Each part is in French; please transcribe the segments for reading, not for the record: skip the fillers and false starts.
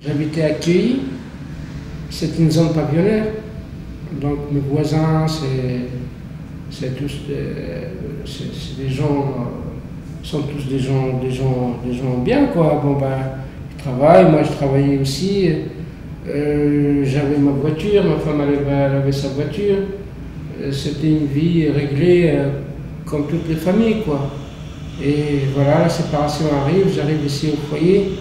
J'habitais à Queuilly, c'est une zone pavillonnaire, donc mes voisins, c'est tous c'est des gens, sont tous des gens bien, quoi. Bon, ben, ils travaillent, moi je travaillais aussi, j'avais ma voiture, ma femme elle avait sa voiture, c'était une vie réglée comme toutes les familles, quoi. Et voilà, la séparation arrive, j'arrive ici au foyer,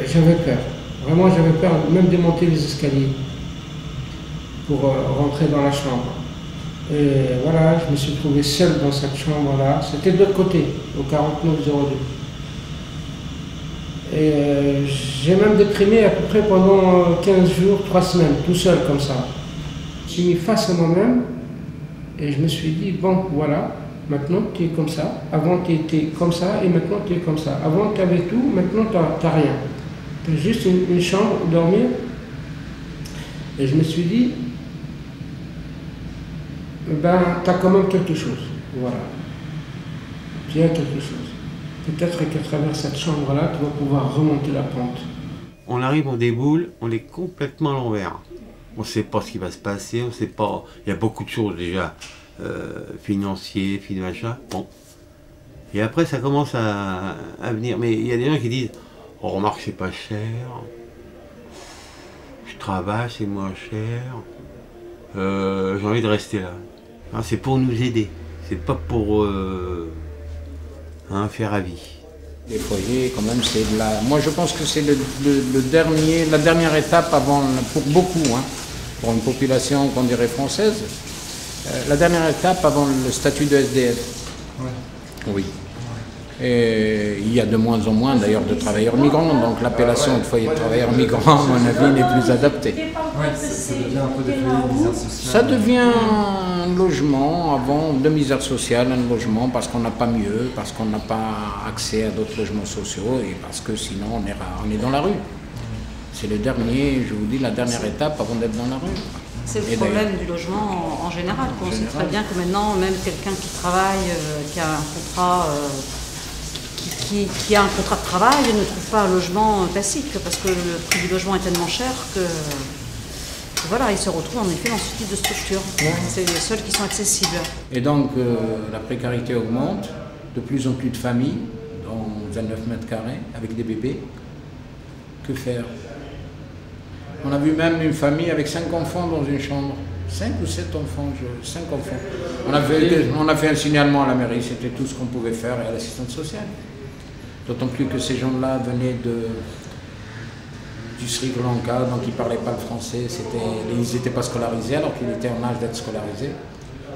j'avais peur, vraiment j'avais peur même de monter les escaliers pour rentrer dans la chambre. Et voilà, je me suis trouvé seul dans cette chambre-là. C'était de l'autre côté, au 4902. Et j'ai même déprimé à peu près pendant 15 jours, 3 semaines, tout seul comme ça. Je me suis mis face à moi-même et je me suis dit, bon, voilà, maintenant tu es comme ça. Avant tu étais comme ça et maintenant tu es comme ça. Avant tu avais tout, maintenant tu n'as rien. Tu as juste une chambre où dormir. Et je me suis dit, ben, tu as quand même quelque chose. Voilà. Tu as quelque chose. Peut-être qu'à travers cette chambre-là, tu vas pouvoir remonter la pente. On arrive, on déboule, on est complètement à l'envers. On ne sait pas ce qui va se passer, on sait pas. Il y a beaucoup de choses déjà, financiers, machin. Bon. Et après, ça commence à venir. Mais il y a des gens qui disent, oh, remarque, c'est pas cher. Je travaille, c'est moins cher. J'ai envie de rester là. Hein, c'est pour nous aider. C'est pas pour faire à vie. Les foyers, quand même, c'est de la... Moi, je pense que c'est la dernière étape avant, pour beaucoup, hein, pour une population qu'on dirait française, la dernière étape avant le statut de SDF. Ouais. Oui. Et il y a de moins en moins, d'ailleurs, de travailleurs migrants, donc l'appellation de foyer de travailleurs migrants, à mon avis, n'est plus adaptée. Oui, ça devient un peu des foyers de misère sociale. Ça devient un logement, avant de misère sociale, un logement parce qu'on n'a pas mieux, parce qu'on n'a pas accès à d'autres logements sociaux et parce que sinon on est dans la rue. C'est le dernier, je vous dis, la dernière étape avant d'être dans la rue. C'est le problème du logement en général. On sait très bien que maintenant, même quelqu'un qui travaille, qui a un contrat... Qui a un contrat de travail ne trouve pas un logement classique parce que le prix du logement est tellement cher que voilà, il se retrouve en effet dans ce type de structure. C'est les seuls qui sont accessibles. Et donc la précarité augmente, de plus en plus de familles dans un 9 mètres carrés avec des bébés. Que faire? On a vu même une famille avec 5 enfants dans une chambre. 5 ou 7 enfants, 5 enfants. On a fait un signalement à la mairie, c'était tout ce qu'on pouvait faire et à l'assistante sociale. D'autant plus que ces gens-là venaient du Sri Lanka, donc ils ne parlaient pas le français, ils n'étaient pas scolarisés alors qu'ils étaient en âge d'être scolarisés.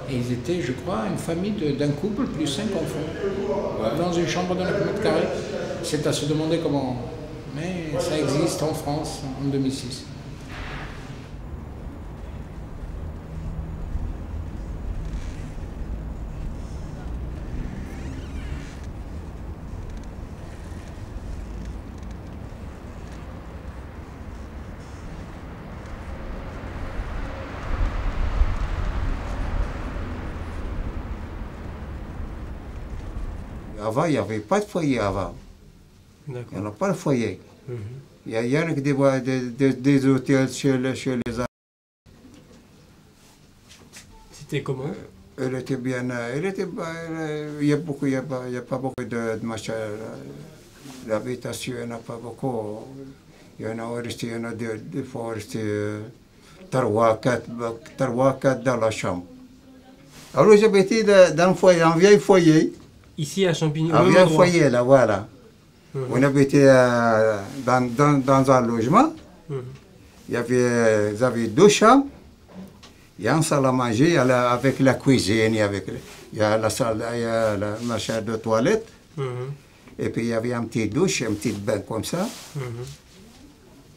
Et ils étaient, je crois, une famille d'un couple plus 5 enfants, dans une chambre de 9 mètres carrés. C'est à se demander comment. Mais ça existe en France en 2006. Avant, il n'y avait pas de foyer avant. Il n'y en a pas de foyer. Il y a des hôtels chez les Arabes. C'était comment? Elle était bien. Il n'y a pas beaucoup de machin. L'habitation, il n'y en a pas beaucoup. Il y en a resté, il y en a des fois resté 3, 4 dans la chambre. Alors j'habitais dans un vieil foyer. Ici à Champigny. Un vieil foyer, là, voilà. On habitait dans un logement. Il y avait 2 chambres. Il y a une salle à manger avec la cuisine, il y a la salle, il y a la machin de toilette. Et puis il y avait un petit douche, un petit bain comme ça.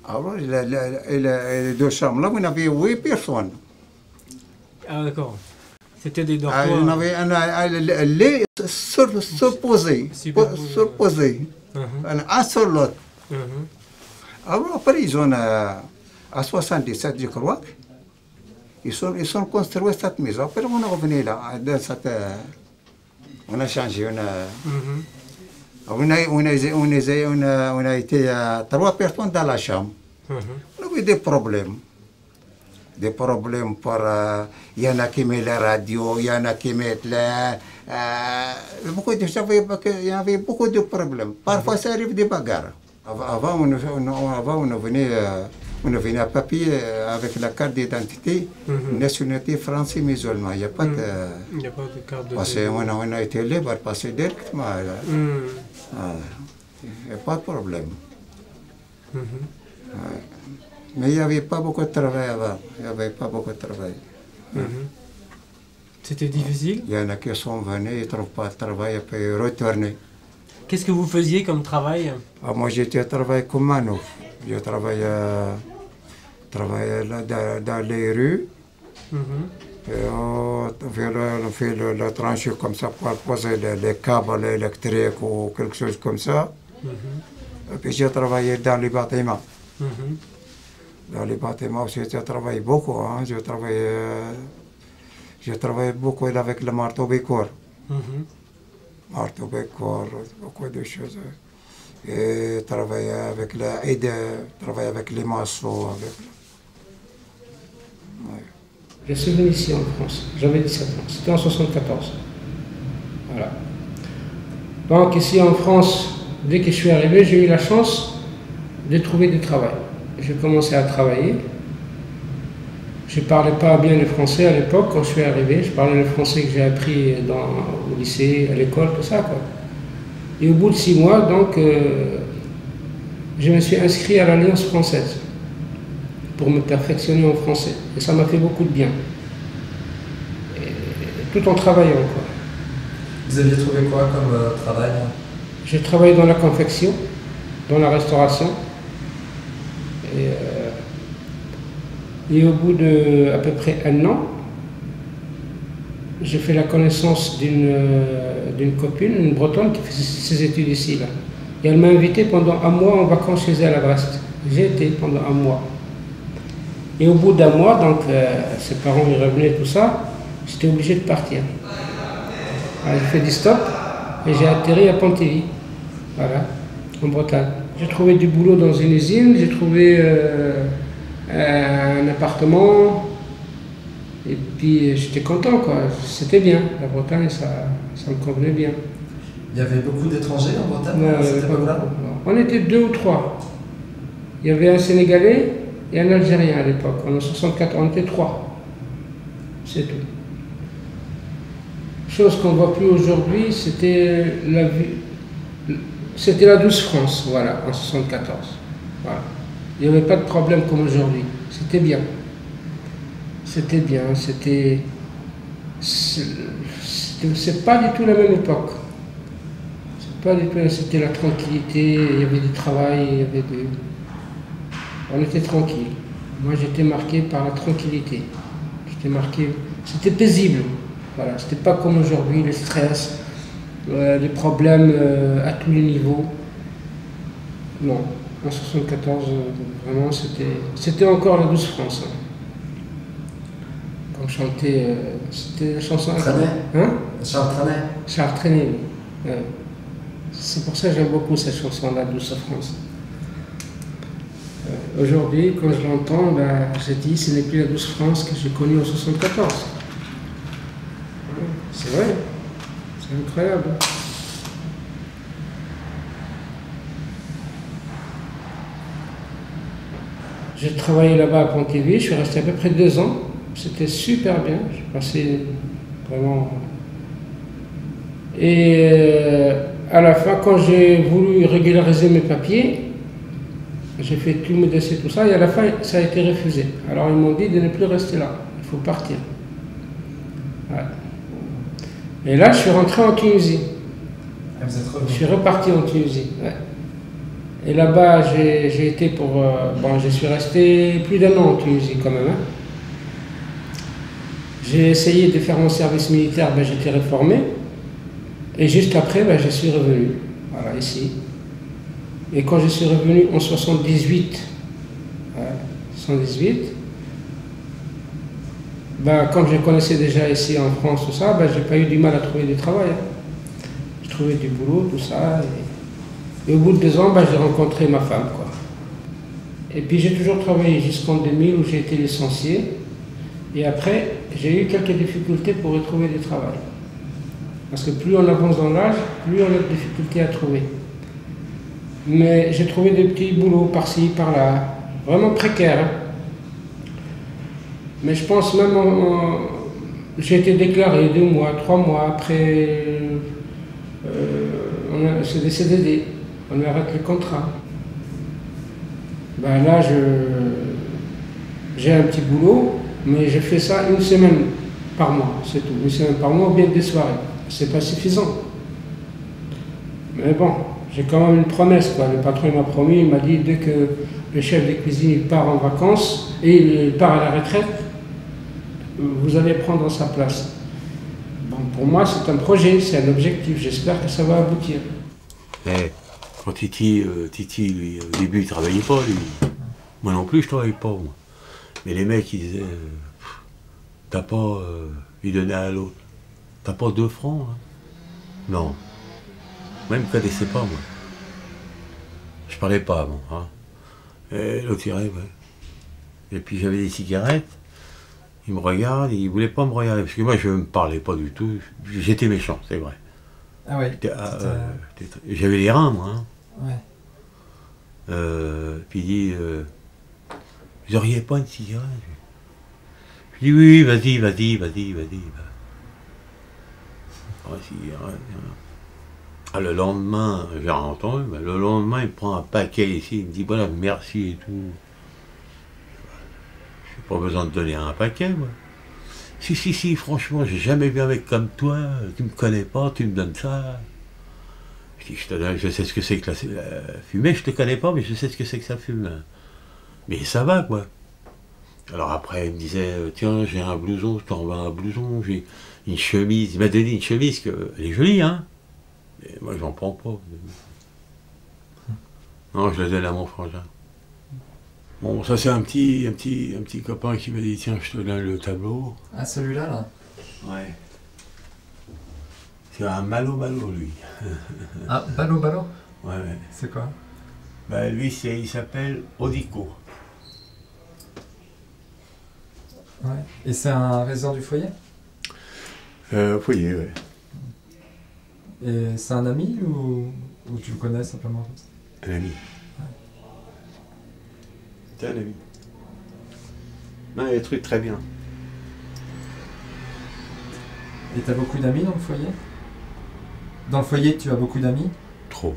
Alors, les 2 chambres là, on avait 8 personnes. Ah d'accord. C'était des dortoirs. On avait un lit surposé. Un sur l'autre. Alors après, ils ont, à 77, je crois, ils sont construits cette maison. Après, on est revenu là, on a changé. On a été 3 personnes dans la chambre. On avait des problèmes. Des problèmes pour... Il y en a qui mettent la radio, il y en a qui mettent la... il y avait beaucoup de problèmes. Parfois, ça arrive des bagarres. Avant, on venait à papier avec la carte d'identité, nationalité française musulmane. Il n'y a pas de... Il n'y a pas de carte de... Parce qu'on a été libre, passer directement. Il n'y a pas de problème. Mais il n'y avait pas beaucoup de travail avant. Il n'y avait pas beaucoup de travail. C'était difficile? Il y en a qui sont venus, ils ne trouvent pas de travail, et puis ils retournent. Qu'est-ce que vous faisiez comme travail? Moi, j'étais travaillé comme manouf. Je travaillais là, dans les rues. Et on fait le tranché comme ça pour poser les câbles électriques ou quelque chose comme ça. Et puis j'ai travaillé dans les bâtiments. Dans les bâtiments aussi, j'ai travaillé beaucoup. Hein. J'ai travaillé beaucoup avec le marteau-piqueur. Marteau-piqueur, beaucoup de choses. Et travailler avec les maçons. Je suis venu ici en France, j'avais 17 ans, c'était en 1974. Voilà. Donc ici en France, dès que je suis arrivé, j'ai eu la chance de trouver du travail. J'ai commencé à travailler. Je ne parlais pas bien le français à l'époque quand je suis arrivé. Je parlais le français que j'ai appris au lycée, à l'école, tout ça, quoi. Et au bout de 6 mois, donc, je me suis inscrit à l'Alliance française pour me perfectionner en français. Et ça m'a fait beaucoup de bien. Et tout en travaillant, quoi. Vous aviez trouvé quoi comme travail? J'ai travaillé dans la confection, dans la restauration. Et au bout de à peu près 1 an, j'ai fait la connaissance d'une copine, une Bretonne, qui faisait ses études ici. Là. Et elle m'a invité pendant 1 mois en vacances chez elle à Brest. J'ai été pendant 1 mois. Et au bout d'1 mois, donc ses parents y revenaient, tout ça, j'étais obligé de partir. J'ai fait du stop et j'ai atterri à Pontivy, voilà, en Bretagne. J'ai trouvé du boulot dans une usine, j'ai trouvé un appartement. Et puis j'étais content, quoi. C'était bien. La Bretagne, ça me convenait bien. Il y avait beaucoup d'étrangers en Bretagne à cette époque-là? On était 2 ou 3. Il y avait un Sénégalais et un Algérien à l'époque. En 1964, on était 3. C'est tout. Chose qu'on ne voit plus aujourd'hui, c'était la douce France, voilà, en 1974. Voilà. Il n'y avait pas de problème comme aujourd'hui. C'était bien. C'était bien, c'est pas du tout la même époque. C'est pas du tout, c'était la tranquillité, il y avait du travail, on était tranquille. Moi j'étais marqué par la tranquillité. C'était paisible. Voilà, c'était pas comme aujourd'hui, le stress, les problèmes à tous les niveaux. Non, en 1974, vraiment c'était encore la douce France. Hein. On chantait, c'était la chanson... Hein? Charles Trenet. Charles Trenet, oui. C'est pour ça que j'aime beaucoup cette chanson, La Douce France. Aujourd'hui, quand je l'entends, je dis, ce n'est plus la Douce France que j'ai connue en 1974. C'est vrai, c'est incroyable. J'ai travaillé là-bas à Pontivy, je suis resté à peu près 2 ans. C'était super bien, j'ai passé vraiment... Et à la fin, quand j'ai voulu régulariser mes papiers, j'ai fait tout mes dossiers, tout ça, et à la fin, ça a été refusé. Alors ils m'ont dit de ne plus rester là, il faut partir. Ouais. Et là, je suis rentré en Tunisie. Je suis reparti en Tunisie. Ouais. Et là-bas, j'ai été pour... je suis resté plus d'1 an en Tunisie quand même. Hein. J'ai essayé de faire mon service militaire, j'étais réformé. Et juste après, je suis revenu, voilà, ici. Et quand je suis revenu en 78, comme je connaissais déjà ici en France, tout ça, j'ai pas eu du mal à trouver du travail. Hein. Je trouvais du boulot, tout ça. Et au bout de 2 ans, j'ai rencontré ma femme, quoi. Et puis j'ai toujours travaillé jusqu'en 2000 où j'ai été licencié. Et après, j'ai eu quelques difficultés pour retrouver du travail. Parce que plus on avance dans l'âge, plus on a de difficultés à trouver. Mais j'ai trouvé des petits boulots par-ci, par-là, vraiment précaires. Hein. Mais je pense même, j'ai été déclaré 2 mois, 3 mois après, c'est des CDD, on arrête le contrat. Ben là, j'ai un petit boulot, mais je fais ça 1 semaine par mois, c'est tout. 1 semaine par mois, ou bien des soirées. C'est pas suffisant. Mais bon, j'ai quand même une promesse, quoi. Le patron m'a promis, il m'a dit, dès que le chef de cuisine il part en vacances, et il part à la retraite, vous allez prendre sa place. Bon, pour moi, c'est un projet, c'est un objectif. J'espère que ça va aboutir. Eh, quand Titi, lui, au début, il travaillait pas, lui. Moi non plus, je travaillais pas, moi. Mais les mecs, ils disaient, t'as pas, il donnait à l'autre. T'as pas 2 francs, hein? Non. Même ne connaissais pas, moi. Je parlais pas, bon. Hein. Et l'autre tirait, ouais. Et puis j'avais des cigarettes. Il me regarde, il voulait pas me regarder. Parce que moi, je ne me parlais pas du tout. J'étais méchant, c'est vrai. Ah ouais. J'avais les reins, moi. Hein. Ouais. Puis il dit, vous auriez pas une cigarette? Je dis, oui, vas-y. Ah, le lendemain, j'ai entendu, mais le lendemain, il prend un paquet ici, il me dit, voilà, merci et tout. J'ai pas besoin de donner un paquet, moi. Si, franchement, j'ai jamais vu un mec comme toi, tu me connais pas, tu me donnes ça. Je dis, je sais ce que c'est que la fumée, je te connais pas, mais je sais ce que c'est que ça fume. Mais ça va, quoi. Alors après, il me disait, tiens, j'ai un blouson, je t'envoie un blouson, j'ai une chemise. Il m'a donné une chemise, elle est jolie, hein. Mais moi, j'en prends pas. Non, je la donne à mon frangin. Bon, ça c'est un petit copain qui m'a dit, tiens, je te donne le tableau. Ah, celui-là, là? Ouais. C'est un malo, lui. Ah, Balo? Ouais. C'est quoi? Bah, lui, il s'appelle Odico. Ouais. Et c'est un résident du foyer? Foyer, ouais. Et c'est un ami ou tu le connais simplement? Un ami. Ouais. C'est un ami. Non, il y a des trucs très bien. Et t'as beaucoup d'amis dans le foyer? Dans le foyer, tu as beaucoup d'amis? Trop.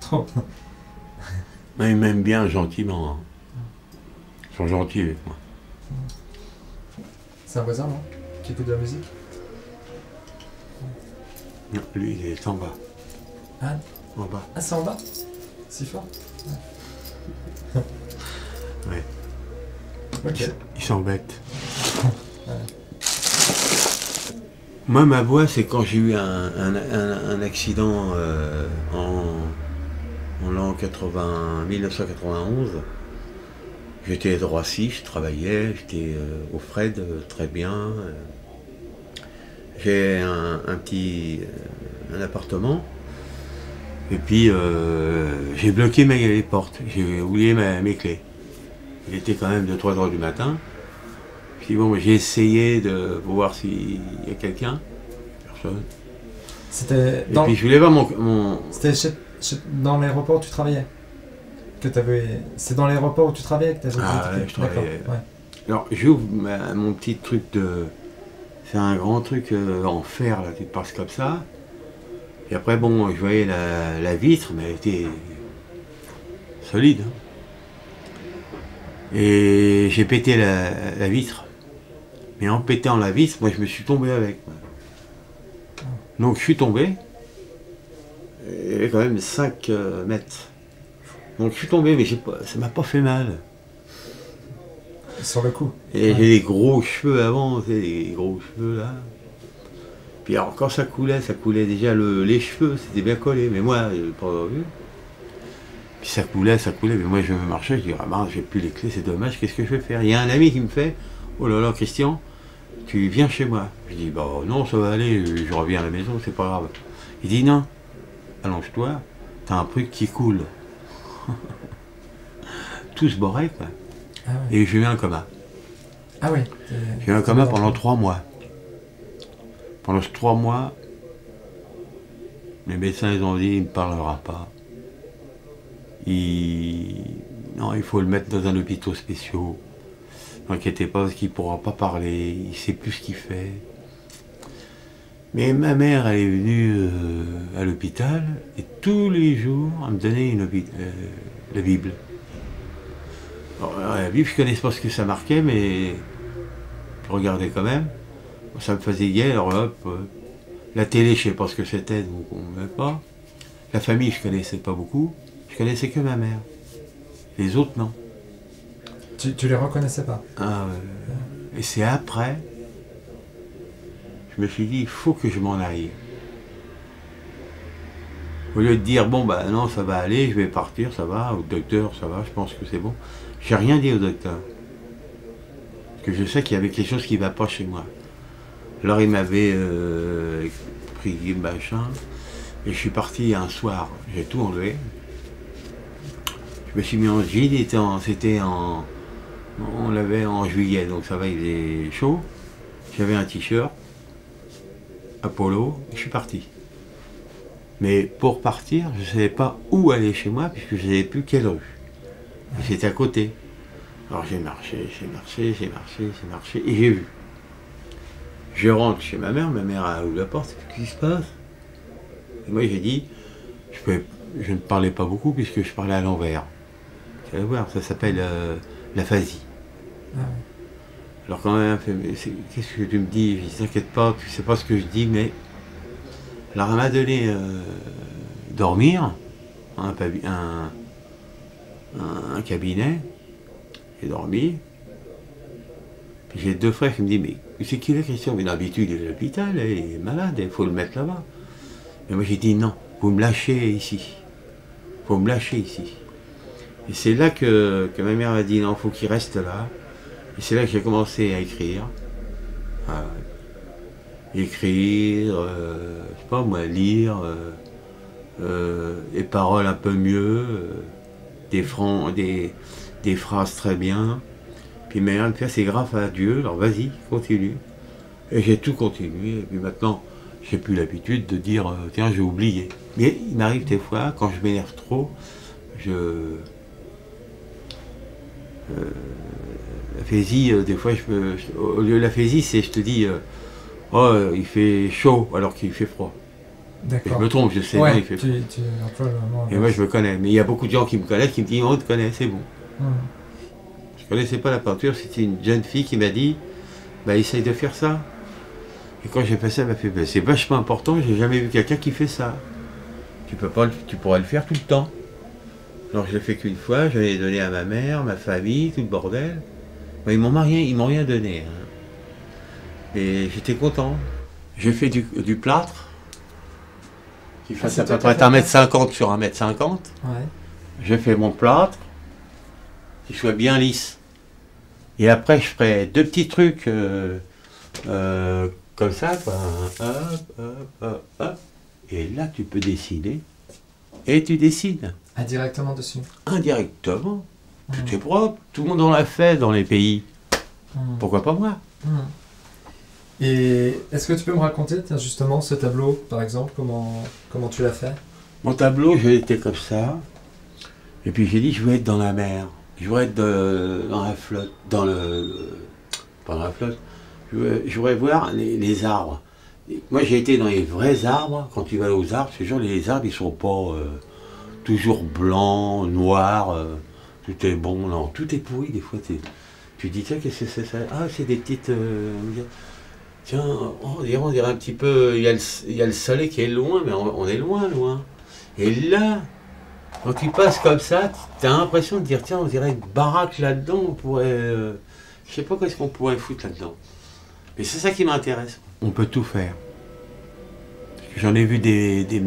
Trop. Mais ils m'aiment bien gentiment. Hein. Ils sont gentils avec moi. C'est un voisin, non? Qui écoute de la musique? Non, lui, il est en bas. Ah, En bas. ah c'est en bas? Si fort? Ouais. Ok. Il s'embête. Ouais. Moi, ma voix, c'est quand j'ai eu un accident en l'an 1991. J'étais droit-ci, je travaillais, j'étais au Fred, très bien. J'ai un appartement. Et puis, j'ai bloqué les portes. J'ai oublié mes clés. Il était quand même 2-3 heures du matin. Puis bon, j'ai essayé de voir s'il y a quelqu'un. Personne. C'était Et puis je voulais voir mon... C'était dans l'aéroport où tu travaillais? C'est dans l'aéroport où tu travaillais que tu avais Ah ouais, je travaillais. Ouais. Alors j'ouvre mon petit truc de... C'est un grand truc en fer, là, tu passes comme ça. Et après, bon, je voyais la vitre, mais elle était solide. Hein. Et j'ai pété la vitre. Mais en pétant la vitre, moi je me suis tombé avec. Donc je suis tombé. Il y avait quand même 5 mètres. Donc je suis tombé, mais ça m'a pas fait mal. Sur le coup. Et j'ai des gros cheveux avant, tu sais, des gros cheveux là. Puis alors quand ça coulait déjà les cheveux, c'était bien collé, mais moi, je l'ai pas vu. Puis ça coulait, mais moi je marchais, je dis, ah ben j'ai plus les clés, c'est dommage, qu'est-ce que je vais faire? Il y a un ami qui me fait, oh là là Christian, tu viens chez moi. Je dis, bah non, ça va aller, je reviens à la maison, c'est pas grave. Il dit, non, allonge-toi, t'as un truc qui coule. Tout se borrait, quoi. Ah ouais. Et j'ai eu un coma. Ah oui. J'ai eu un coma pendant 3 mois. Pendant ces 3 mois, les médecins ils ont dit il ne parlera pas. Non, il faut le mettre dans un hôpital spécial. N'inquiétez pas, parce qu'il ne pourra pas parler, il ne sait plus ce qu'il fait. Mais ma mère, elle est venue à l'hôpital et tous les jours, elle me donnait la Bible. Alors, la Bible, je ne connaissais pas ce que ça marquait, mais je regardais quand même. Ça me faisait gai, alors hop. La télé, je ne sais pas ce que c'était, donc on ne met pas. La famille, je ne connaissais pas beaucoup. Je connaissais que ma mère. Les autres, non. Tu les reconnaissais pas? Ah, et c'est après, je me suis dit, il faut que je m'en aille. Au lieu de dire, bon, bah non, ça va aller, je vais partir, ça va, au docteur, ça va, je pense que c'est bon. J'ai rien dit au docteur. Parce que je sais qu'il y avait quelque chose qui ne va pas chez moi. Alors il m'avait pris machin, et je suis parti un soir, j'ai tout enlevé. Je me suis mis en jean, on l'avait en juillet, donc ça va, il faisait chaud. J'avais un t-shirt, Apollo, et je suis parti. Mais pour partir, je ne savais pas où aller chez moi, puisque je ne savais plus quelle rue. C'était à côté. Alors j'ai marché, et j'ai vu. Je rentre chez ma mère a ouvert la porte, qu'est-ce qui se passe? Et moi j'ai dit, je ne parlais pas beaucoup puisque je parlais à l'envers. Vous allez voir, ça s'appelle l'aphasie. Ah ouais. Alors quand même, qu'est-ce que tu me dis? Je dis, t'inquiète pas, tu sais pas ce que je dis, mais... Alors elle m'a donné dormir, un cabinet, j'ai dormi. Puis j'ai 2 frères qui me disent, mais c'est qui la Christian? Mais d'habitude il est à l'hôpital, il est malade, il faut le mettre là-bas. Mais moi j'ai dit non, vous me lâchez ici. Faut me lâcher ici. Et c'est là que ma mère m'a dit non, faut qu'il reste là. Et c'est là que j'ai commencé à écrire. Écrire, je sais pas moi, lire, des paroles un peu mieux, des phrases très bien. Puis ma mère me fait, c'est grâce à Dieu, alors vas-y, continue. Et j'ai tout continué, et puis maintenant, j'ai plus l'habitude de dire, tiens, j'ai oublié. Mais il m'arrive des fois, quand je m'énerve trop, l'aphésie, des fois, au lieu de l'aphésie, c'est, je te dis, oh, il fait chaud alors qu'il fait froid. D'accord. Je me trompe, je sais, ouais, non, il fait froid. Et moi, je me connais. Mais il y a beaucoup de gens qui me connaissent, qui me disent, on te connaît, c'est bon. Je ne connaissais pas la peinture, c'était une jeune fille qui m'a dit, bah, essaye de faire ça. Et quand j'ai fait ça, elle m'a fait, bah, c'est vachement important, j'ai jamais vu quelqu'un qui fait ça. Tu pourrais le faire tout le temps. Alors je l'ai fait qu'une fois, je l'ai donné à ma mère, ma famille, tout le bordel. Bah, ils m'ont rien donné. Hein. Et j'étais content. J'ai fait du plâtre, qui fasse à peu près 1m50 sur 1m50. Ouais. J'ai fait mon plâtre, qui soit bien lisse. Et après, je ferai 2 petits trucs comme ça, quoi. Hop. Et là, tu peux dessiner. Et tu dessines. Ah, directement dessus. Indirectement. Tout est propre. Tout le monde en a fait dans les pays. Pourquoi pas moi? Et est-ce que tu peux me raconter, tiens, justement, ce tableau, par exemple, comment tu l'as fait? Mon tableau, j'ai été comme ça. Et puis j'ai dit, je veux être dans la mer. Je voudrais être dans la flotte, pas dans la flotte, je voudrais voir les arbres. Moi j'ai été dans les vrais arbres, quand tu vas aux arbres, c'est genre les arbres ils sont pas toujours blancs, noirs, tout est bon, non, tout est pourri des fois. Tu dis tiens qu'est-ce que c'est ça? Ah c'est des petites... tiens, on dirait un petit peu, il y a le soleil qui est loin, mais on est loin. Et là, quand tu passes comme ça, tu as l'impression de dire, tiens, on dirait une baraque là-dedans, on pourrait... je sais pas qu'est-ce qu'on pourrait foutre là-dedans. Mais c'est ça qui m'intéresse. On peut tout faire. J'en ai vu des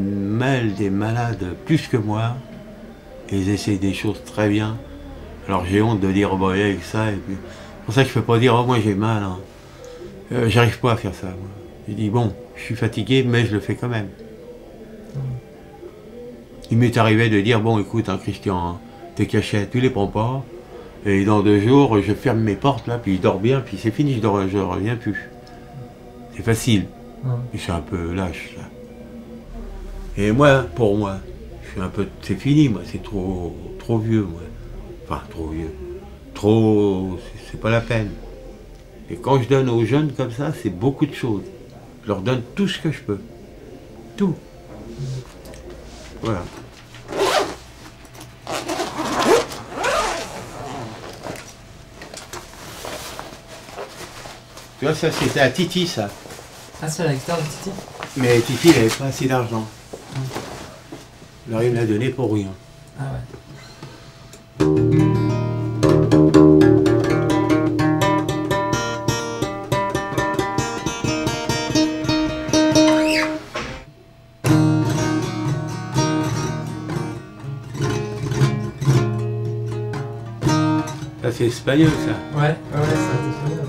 malades plus que moi, et ils essayent des choses très bien. Alors j'ai honte de dire, oh, bah, avec ça, et puis... c'est pour ça que je ne peux pas dire, oh, moi j'ai mal. Hein. J'arrive pas à faire ça, moi. Je dis, bon, je suis fatigué, mais je le fais quand même. Il m'est arrivé de dire, bon écoute, hein, Christian, hein, tes cachets, tu les prends pas. Et dans 2 jours, je ferme mes portes là, puis je dors bien, puis c'est fini, je reviens plus. C'est facile. Et je suis un peu lâche là. Et moi, pour moi, je suis un peu. C'est fini, moi, c'est trop vieux, moi. Enfin, trop vieux. C'est pas la peine. Et quand je donne aux jeunes comme ça, c'est beaucoup de choses. Je leur donne tout ce que je peux. Tout. Voilà. Tu vois, ça c'était à Titi, ça. Ah, c'est la guitare de Titi? Mais Titi, il n'avait pas assez d'argent. Alors il me l'a donné pour rien. Ah ouais. Ça c'est espagnol, ça. Ouais, ça c'est espagnol.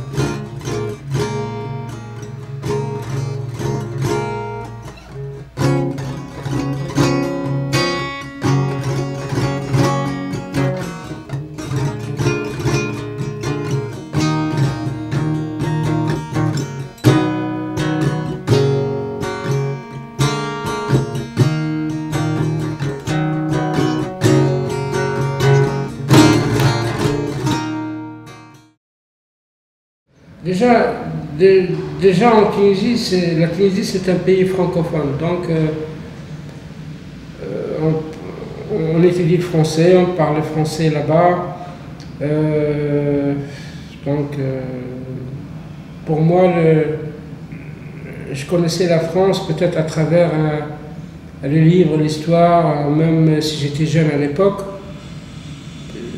Déjà en Tunisie, la Tunisie c'est un pays francophone, donc on étudie le français, on parle le français là-bas. Pour moi, je connaissais la France peut-être à travers les livres, l'histoire, même si j'étais jeune à l'époque.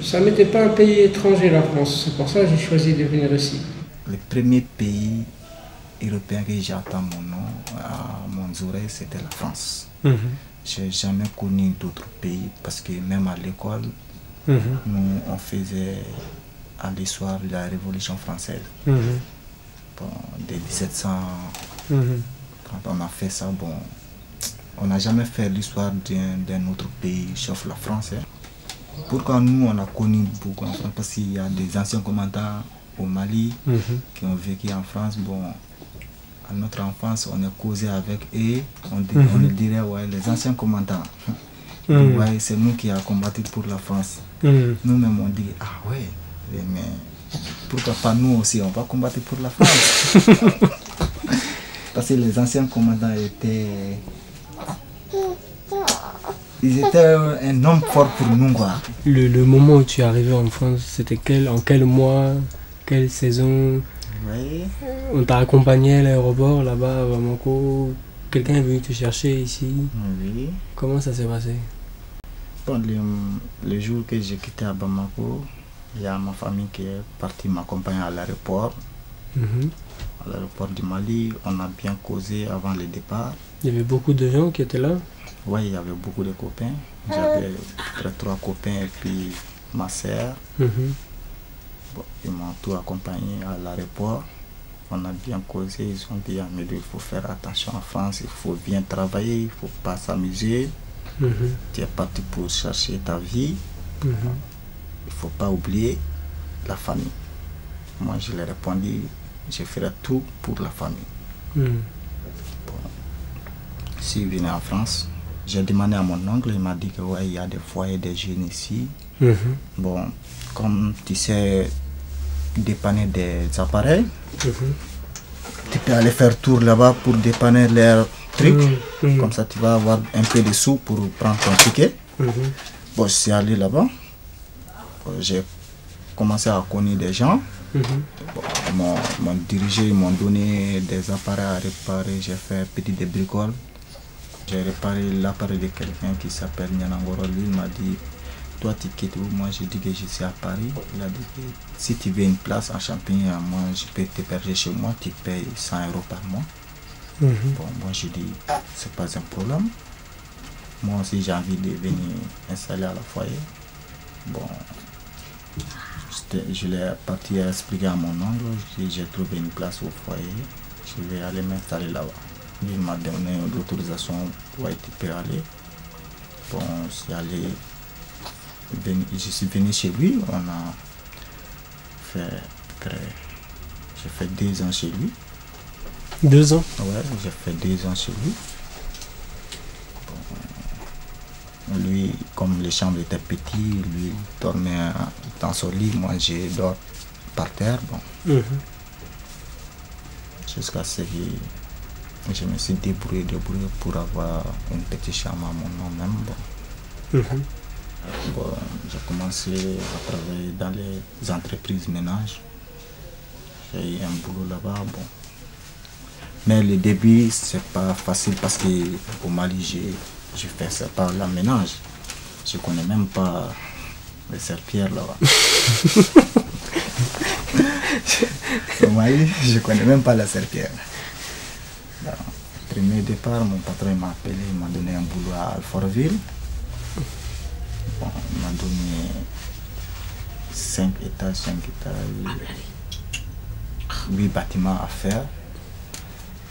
Ça m'était pas un pays étranger, la France, c'est pour ça que j'ai choisi de venir ici. Le premier pays européen que j'entends mon nom à mon oreille, c'était la France. Je n'ai jamais connu d'autres pays parce que même à l'école, nous on faisait à l'histoire de la Révolution française. Bon, de 1700, quand on a fait ça, bon, on n'a jamais fait l'histoire d'un autre pays, sauf la France. Pourquoi nous on a connu beaucoup en France? Parce qu'il y a des anciens commandants au Mali qui ont vécu en France. Bon, à notre enfance, on a causé avec eux, on dirait ouais, les anciens commandants. Ouais, c'est nous qui avons combattu pour la France. Nous-mêmes on dit ah ouais, mais pourquoi pas nous aussi, on va combattre pour la France. Parce que les anciens commandants étaient un homme fort pour nous, quoi. Le moment où tu es arrivé en France, c'était en quel mois, quelle saison? Oui. On t'a accompagné à l'aéroport là-bas à Bamako. Quelqu'un est venu te chercher ici. Oui. Comment ça s'est passé? Bon, le jour que j'ai quitté à Bamako, il y a ma famille qui est partie m'accompagner à l'aéroport. À l'aéroport du Mali, on a bien causé avant le départ. Il y avait beaucoup de gens qui étaient là? Oui, il y avait beaucoup de copains. J'avais 3 copains et puis ma soeur. Bon, ils m'ont tout accompagné à l'aéroport. On a bien causé. Ils ont dit à Médou, il faut faire attention en France, il faut bien travailler, il ne faut pas s'amuser. Tu es parti pour chercher ta vie. Il ne faut pas oublier la famille. Moi, je leur ai répondu, je ferai tout pour la famille. Bon, si je venais en France, j'ai demandé à mon oncle, il m'a dit que ouais, il y a des foyers des jeunes ici. Bon, comme tu sais dépanner des appareils, tu peux aller faire tour là-bas pour dépanner leurs trucs. Comme ça, tu vas avoir un peu de sous pour prendre ton ticket. Bon, je suis allé là-bas. Bon, j'ai commencé à connaître des gens. Bon, mon dirigé, ils m'ont donné des appareils à réparer. J'ai fait un petit des bricoles. J'ai réparé l'appareil de quelqu'un qui s'appelle Nyanangoro. Lui, il m'a dit, toi tu quittes où? Moi j'ai dit que je suis à Paris. Il a dit que si tu veux une place en Champigny, moi je peux t'héberger chez moi, tu payes 100 € par mois. Bon, moi j'ai dit, c'est pas un problème. Moi aussi j'ai envie de venir installer à la foyer. Bon, je l'ai parti à expliquer à mon oncle, j'ai trouvé une place au foyer, je vais aller m'installer là-bas. Il m'a donné l'autorisation, ouais, tu peux aller. Bon, je suis venu chez lui, on a fait j'ai fait 2 ans chez lui. 2 ans? Ouais, j'ai fait 2 ans chez lui. Bon, lui, comme les chambres étaient petites, lui il dormait dans son lit, moi je dors par terre. Bon. Jusqu'à ce que je me suis débrouillé pour avoir une petite chambre à mon nom même. Bon. Bon, j'ai commencé à travailler dans les entreprises ménages. J'ai eu un boulot là-bas. Bon. Mais le début, c'est pas facile parce qu'au Mali, je fais ça par la ménage. Je connais même pas les serpillères là-bas. Au Mali, je connais même pas la serpillière. Au premier départ, mon patron m'a appelé, il m'a donné un boulot à Alfortville. Bon, il m'a donné 5 étages, 8 bâtiments à faire.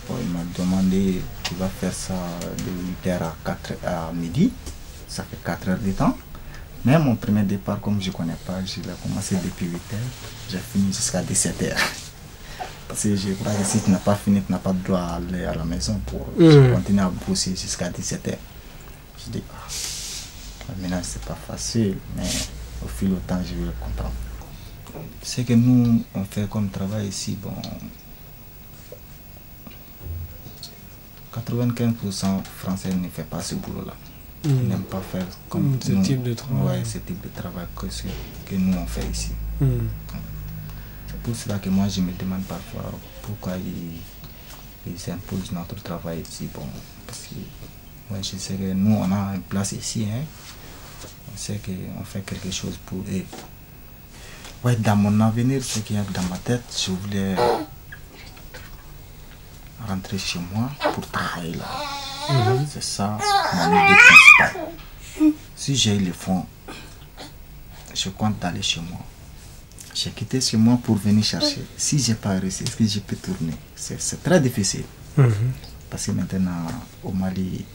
Bon, il m'a demandé, tu vas faire ça de 8h à midi, ça fait 4 heures de temps. Mais mon premier départ, comme je ne connais pas, je vais commencer depuis 8h, j'ai fini jusqu'à 17h. Parce que je crois que si tu n'as pas fini, tu n'as pas le droit à aller à la maison pour continuer à bosser jusqu'à 17h. Je dis, le ménage c'est pas facile, mais au fil du temps, je vais le comprendre. Ce que nous, on fait comme travail ici, bon, 95% français ne fait pas ce boulot-là. Ils n'aiment pas faire comme ce type de travail. Ouais, ce type de travail que nous on fait ici. C'est pour cela que moi je me demande parfois pourquoi ils imposent notre travail ici. Bon, parce que ouais, je sais que nous on a une place ici, hein. On sait qu'on fait quelque chose pour eux. Ouais, dans mon avenir, ce qu'il y a dans ma tête, je voulais rentrer chez moi pour travailler là. C'est ça mon idée principale. Si j'ai les fonds, je compte d'aller chez moi. J'ai quitté chez moi pour venir chercher. Si j'ai pas réussi, est-ce que je peux tourner? C'est très difficile. Parce que maintenant, au Mali,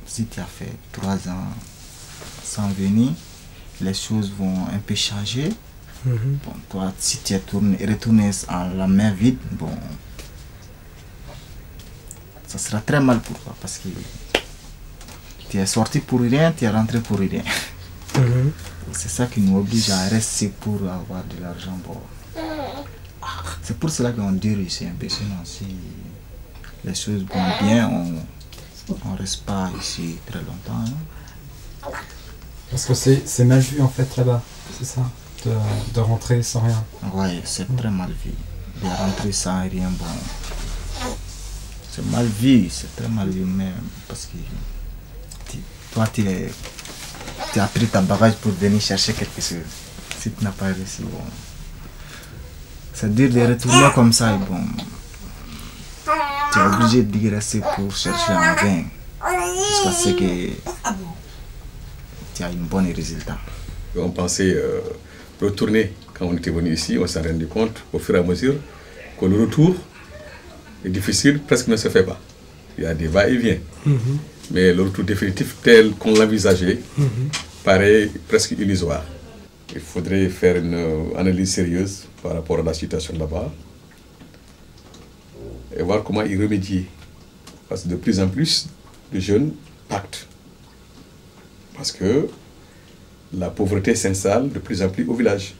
si tu as fait 3 ans sans venir, les choses vont un peu changer. Bon, toi, si tu es retourné à la main vide, bon, ça sera très mal pour toi parce que tu es sorti pour rien, tu es rentré pour rien. C'est ça qui nous oblige à rester pour avoir de l'argent. Bon. C'est pour cela qu'on dure ici un peu, sinon si les choses vont bien, on ne reste pas ici très longtemps. Hein. Parce que c'est mal vu en fait là-bas, c'est ça, de rentrer sans rien. Oui, c'est très mal vu. De rentrer sans rien, bon. C'est mal vu, c'est très mal vu même. Parce que toi, tu as pris ta bagage pour venir chercher quelque chose. Si tu n'as pas réussi, bon. C'est dur de retourner comme ça, et bon. Tu es obligé d'y rester pour chercher en vain. Jusqu'à ce que tu as un bon résultat. On pensait retourner quand on était venu ici, on s'est rendu compte au fur et à mesure que le retour est difficile, presque ne se fait pas. Il y a des va-et-vient. Mais le retour définitif tel qu'on l'envisageait paraît presque illusoire. Il faudrait faire une analyse sérieuse par rapport à la situation là-bas et voir comment y remédier. Parce que de plus en plus de jeunes partent. Parce que la pauvreté s'installe de plus en plus au village.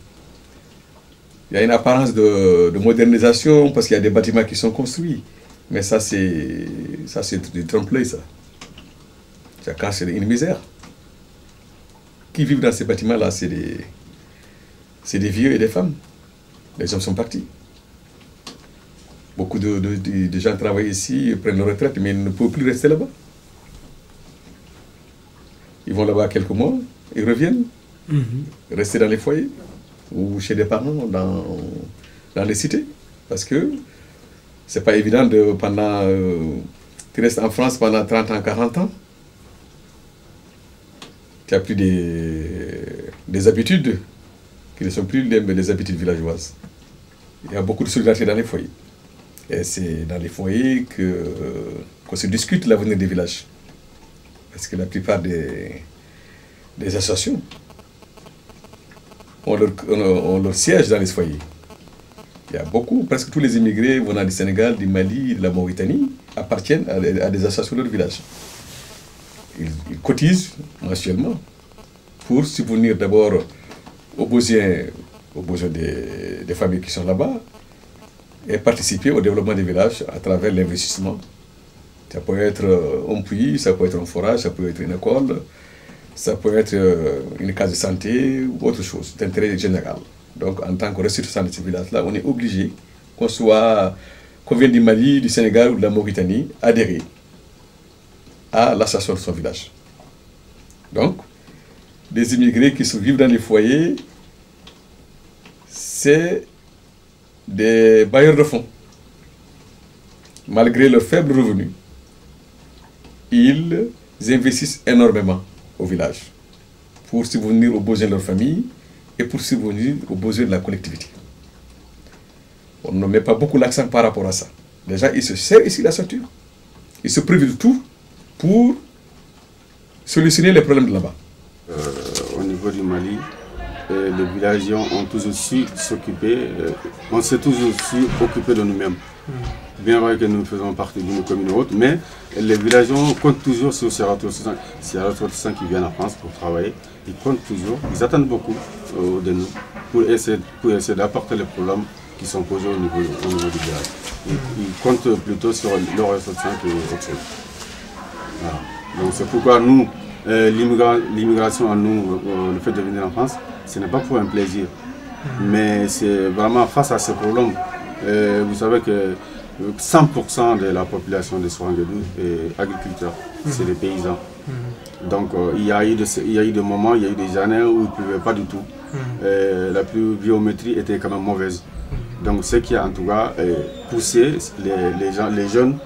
Il y a une apparence de modernisation parce qu'il y a des bâtiments qui sont construits. Mais ça, c'est du trompe-l'œil, ça. Quand c'est une misère. Qui vivent dans ces bâtiments-là, c'est des vieux et des femmes. Les hommes sont partis. Beaucoup de gens travaillent ici, prennent leur retraite, mais ils ne peuvent plus rester là-bas. Ils vont là-bas quelques mois, ils reviennent, rester dans les foyers ou chez des parents dans les cités. Parce que c'est pas évident tu restes en France pendant 30 ans, 40 ans. Tu as plus des habitudes qui ne sont plus les habitudes villageoises. Il y a beaucoup de solidarité dans les foyers. Et c'est dans les foyers que se discute l'avenir des villages. Parce que la plupart des associations ont leur siège dans les foyers. Il y a beaucoup, presque tous les immigrés venant du Sénégal, du Mali, de la Mauritanie, appartiennent à des associations de leur village. Ils cotisent mensuellement pour subvenir d'abord aux besoins des familles qui sont là-bas et participer au développement des villages à travers l'investissement. Ça peut être un puits, ça peut être un forage, ça peut être une école, ça peut être une case de santé ou autre chose d'intérêt général. Donc en tant que ressortissant de ces villages-là, on est obligé, qu'on vienne du Mali, du Sénégal ou de la Mauritanie, adhérer à l'association de son village. Donc, des immigrés qui vivent dans les foyers, c'est des bailleurs de fonds. Malgré leurs faibles revenus, ils investissent énormément au village pour subvenir aux besoins de leur famille et pour subvenir aux besoins de la collectivité. On ne met pas beaucoup l'accent par rapport à ça. Les gens, ils se serrent ici la ceinture. Ils se privent de tout pour solutionner les problèmes de là-bas. Au niveau du Mali, les villageois ont toujours su s'occuper, on s'est toujours su occuper de nous-mêmes. Bien vrai que nous faisons partie d'une commune ou autre, mais les villageois comptent toujours sur ces ressortissants qui viennent en France pour travailler. Ils comptent toujours, ils attendent beaucoup de nous pour essayer d'apporter les problèmes qui sont posés au niveau du village. Ils comptent plutôt sur leurs ressortissants que autre chose. Voilà. Donc c'est pourquoi nous, l'immigration à nous, le fait de venir en France, ce n'est pas pour un plaisir, mais c'est vraiment face à ces problèmes. Vous savez que 100% de la population de Soranguédou est agriculteur, c'est des paysans. Donc il y a eu des moments, il y a eu des années où il ne pleuvait pas du tout. La pluviométrie était quand même mauvaise. Donc ce qui a en tout cas poussé les jeunes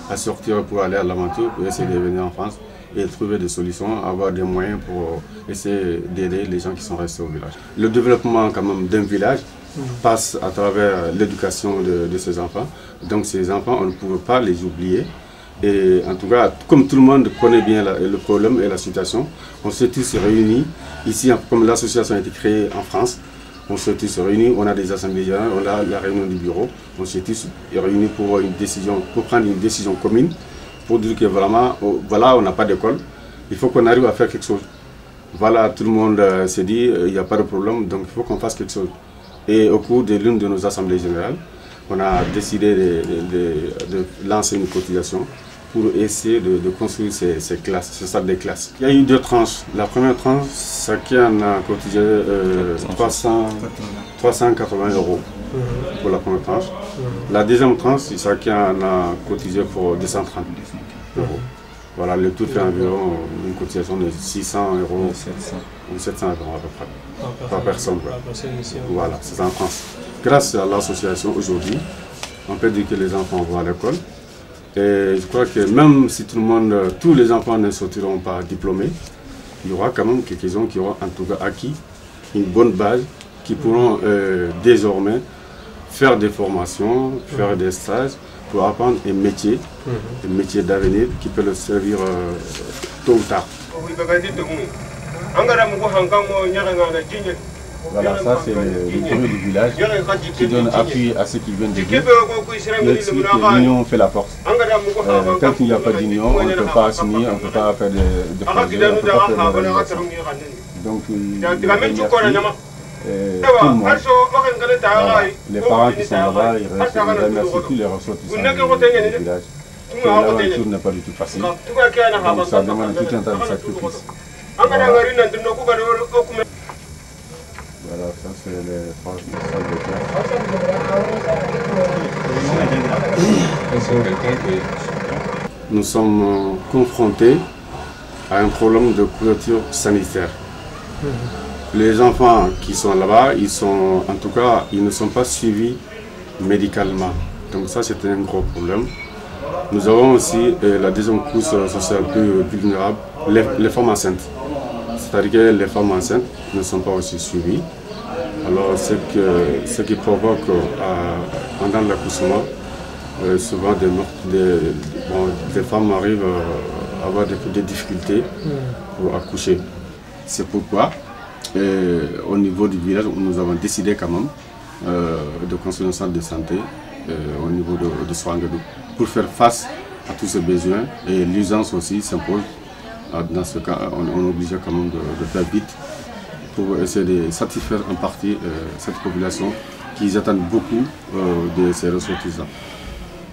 à sortir pour aller à l'aventure, pour essayer de venir en France et trouver des solutions, avoir des moyens pour essayer d'aider les gens qui sont restés au village. Le développement quand même d'un village passe à travers l'éducation de ces enfants. Donc ces enfants, on ne pouvait pas les oublier. Et en tout cas, comme tout le monde connaît bien le problème et la situation, on s'est tous réunis. Ici, comme l'association a été créée en France, on s'est tous réunis, on a des assemblées générales, on a la réunion du bureau, on s'est tous réunis pour prendre une décision commune, pour dire que vraiment, voilà, on n'a pas d'école, il faut qu'on arrive à faire quelque chose. Voilà, tout le monde s'est dit, il n'y a pas de problème, donc il faut qu'on fasse quelque chose. Et au cours de l'une de nos assemblées générales, on a décidé de lancer une cotisation pour essayer de construire ces salles de classe. Il y a eu deux tranches. La première tranche, chacun a cotisé 380 € pour la première tranche. La deuxième tranche, chacun a cotisé pour 230 €. Voilà, le tout fait environ une cotisation de 600 € ou 700 € à peu près par personne. Voilà, c'est en France. Grâce à l'association aujourd'hui, on peut dire que les enfants vont à l'école. Et je crois que même si tous les enfants ne sortiront pas diplômés, il y aura quand même quelques-uns qui auront en tout cas acquis une bonne base, qui pourront désormais faire des formations, faire des stages pour apprendre un métier d'avenir qui peut leur servir tôt ou tard. Voilà, ça c'est le premier du village qui donne appui à ceux qui viennent de dire. Il explique que l'union fait la force. Quand il n'y a pas d'union, on ne peut pas signer, on ne peut pas faire de projets, on ne peut pas faire de réalisation. Donc il remercie tout le monde. Voilà. Les parents qui sont là-bas, ils remercient tous les ressortissants du village. L'aventure n'est pas du tout facile. Donc ça demande tout un tas de sacrifices. Voilà, ça c'est les salles de classe. Nous sommes confrontés à un problème de couverture sanitaire. Les enfants qui sont là-bas, ils ne sont pas suivis médicalement. Donc ça c'est un gros problème. Nous avons aussi la deuxième couche sociale plus vulnérable, les femmes enceintes. C'est-à-dire que les femmes enceintes ne sont pas aussi suivies. Alors ce qui provoque pendant l'accouchement, souvent des femmes arrivent avoir des difficultés pour accoucher. C'est pourquoi, au niveau du village, nous avons décidé quand même de construire un centre de santé au niveau de Soangadou pour faire face à tous ces besoins. Et l'urgence aussi s'impose. Dans ce cas, on est obligé quand même de faire vite pour essayer de satisfaire en partie cette population qui attendent beaucoup de ces ressortissants.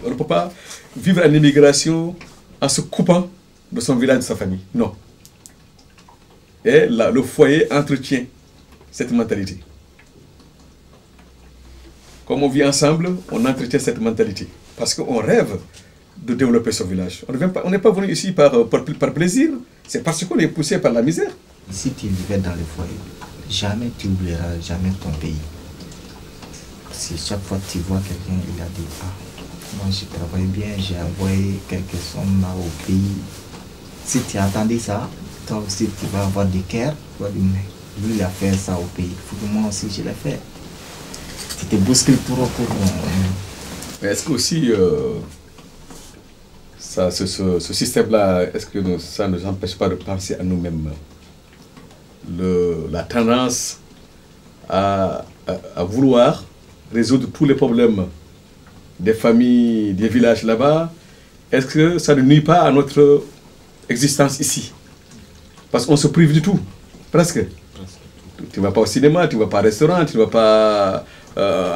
On ne peut pas vivre en immigration en se coupant de son village, de sa famille. Non. Et là, le foyer entretient cette mentalité. Comme on vit ensemble, on entretient cette mentalité. Parce qu'on rêve de développer son village. On n'est pas venu ici par plaisir, c'est parce qu'on est poussé par la misère. Si tu vivais dans le foyer, jamais tu n'oublieras jamais ton pays. Si chaque fois que tu vois quelqu'un, il a dit « Ah, moi je travaille bien, j'ai envoyé quelques sommes au pays. » Si tu attendais ça, toi aussi tu vas avoir des cœurs, tu vas dire « Mais lui il a fait ça au pays, il faut que moi aussi je l'ai fait. » Tu te bouscules pour Mais est-ce que aussi ce système-là, est-ce que ça ne nous empêche pas de penser à nous-mêmes? La tendance à vouloir résoudre tous les problèmes des familles, des villages là-bas, est-ce que ça ne nuit pas à notre existence ici? Parce qu'on se prive du tout, presque. Tu ne vas pas au cinéma, tu ne vas pas au restaurant, tu ne vas pas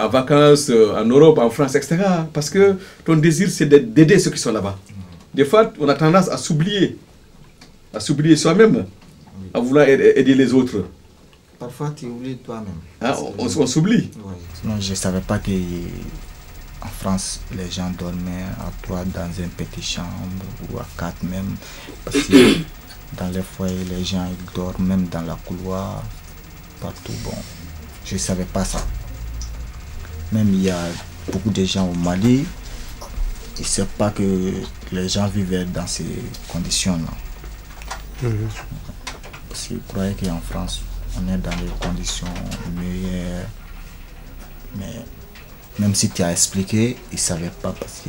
en vacances en Europe, en France, etc. Parce que ton désir, c'est d'aider ceux qui sont là-bas. Des fois, on a tendance à s'oublier soi-même, à vouloir aider les autres. Parfois, tu oublies toi-même. Ah, on s'oublie. Ouais. Non, je ne savais pas qu'en France, les gens dormaient à 3 dans une petite chambre ou à 4 même. Parce que dans les foyers, les gens ils dorment même dans la couloir, partout. Bon, je ne savais pas ça. Même il y a beaucoup de gens au Mali, ils ne savent pas que les gens vivaient dans ces conditions-là. Parce qu'ils croyaient qu'en France, on est dans des conditions meilleures. Mais même si tu as expliqué, ils ne savaient pas parce